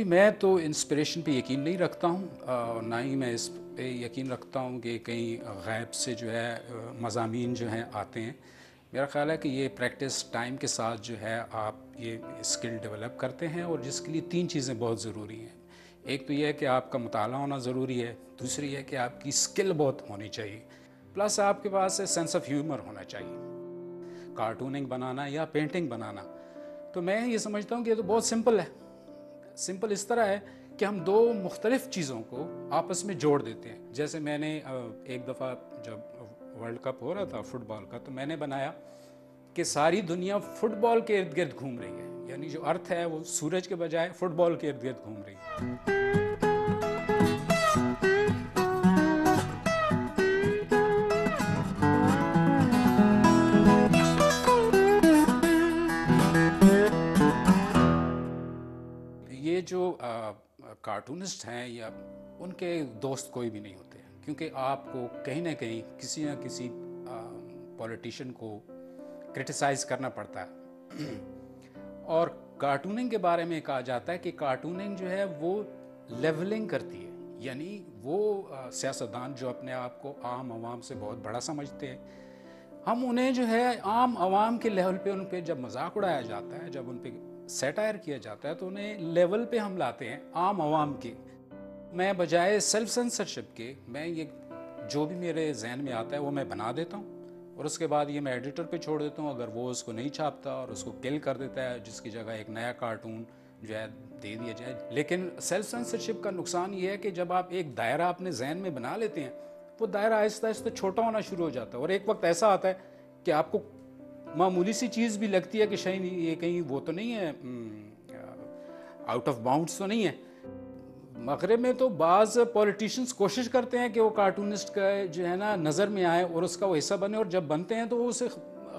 میں تو انسپریشن پہ یقین نہیں رکھتا ہوں اور نہ ہی میں اس پہ یقین رکھتا ہوں کہ کہیں غیب سے جو ہے مضامین جو ہیں آتے ہیں. میرا خیال ہے کہ یہ پریکٹس ٹائم کے ساتھ جو ہے آپ یہ اسکل ڈیولپ کرتے ہیں اور جس کے لیے 3 چیزیں بہت ضروری ہیں. ایک تو یہ ہے کہ آپ کا مطالعہ ہونا ضروری ہے, دوسری ہے کہ آپ کی اسکل بہت ہونی چاہیے, پلس آپ کے پاس سینس آف ہیومر ہونا چاہیے. کارٹوننگ بنانا یا پینٹنگ بنانا تو میں یہ سمجھتا ہوں کہ یہ تو بہت سمپل ہے. سمپل اس طرح ہے کہ ہم 2 مختلف چیزوں کو آپس میں جوڑ دیتے ہیں. جیسے میں نے ایک دفعہ جب ورلڈ کپ ہو رہا تھا فٹ بال کا, تو میں نے بنایا کہ ساری دنیا فٹ بال کے ارد گرد گھوم رہی ہے, یعنی جو ارتھ ہے وہ سورج کے بجائے فٹ بال کے ارد گرد گھوم رہی ہے. یہ جو کارٹونسٹ ہیں یا ان کے دوست کوئی بھی نہیں ہوتے, کیونکہ آپ کو کہیں نہ کہیں کسی نہ کسی پولیٹیشین کو کرٹیسائز کرنا پڑتا ہے. اور کارٹوننگ کے بارے میں کہا جاتا ہے کہ کارٹوننگ جو ہے وہ لیولنگ کرتی ہے, یعنی وہ سیاستدان جو اپنے آپ کو عام عوام سے بہت بڑا سمجھتے ہیں, ہم انہیں جو ہے عام عوام کے لیول پہ ان پہ جب مذاق اڑایا جاتا ہے, جب ان پہ سیٹائر کیا جاتا ہے, تو انہیں لیول پہ ہم لاتے ہیں عام عوام کے. میں بجائے سیلف سینسرشپ کے میں یہ جو بھی میرے ذہن میں آتا ہے وہ میں بنا دیتا ہوں, اور اس کے بعد یہ میں ایڈیٹر پہ چھوڑ دیتا ہوں. اگر وہ اس کو نہیں چھاپتا اور اس کو کل کر دیتا ہے, جس کی جگہ ایک نیا کارٹون جو ہے دے دیا جائے. لیکن سیلف سینسرشپ کا نقصان یہ ہے کہ جب آپ ایک دائرہ اپنے ذہن میں بنا لیتے ہیں, وہ دائرہ آہستہ آہستہ چھوٹا ہونا شروع ہو جاتا ہے, اور ایک وقت ایسا آتا ہے کہ آپ کو معمولی سی چیز بھی لگتی ہے کہ شاید یہ کہیں وہ تو نہیں ہے, آؤٹ آف باؤنڈس تو نہیں ہے. مغرب میں تو بعض پولیٹیشنز کوشش کرتے ہیں کہ وہ کارٹونسٹ کا جو ہے نا نظر میں آئے اور اس کا وہ حصہ بنے, اور جب بنتے ہیں تو وہ اسے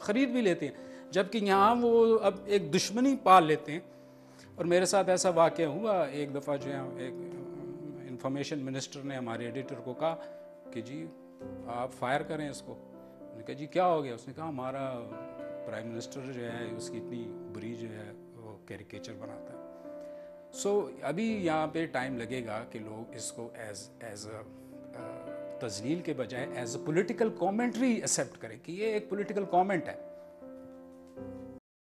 خرید بھی لیتے ہیں, جبکہ یہاں وہ اب ایک دشمنی پال لیتے ہیں. اور میرے ساتھ ایسا واقعہ ہوا ایک دفعہ, جو ہے ایک انفارمیشن منسٹر نے ہمارے ایڈیٹر کو کہا کہ جی آپ فائر کریں اس کو. میں نے کہا جی کیا ہو گیا؟ اس نے کہا ہمارا پرائم منسٹر جو ہے اس کی اتنی بری جو ہے وہ کیریکیچر بناتا ہے. سو ابھی یہاں پہ ٹائم لگے گا کہ لوگ اس کو ایز تذلیل کے بجائے as a political commentary accept کریں کہ یہ ایک پولیٹیکل کامنٹ ہے.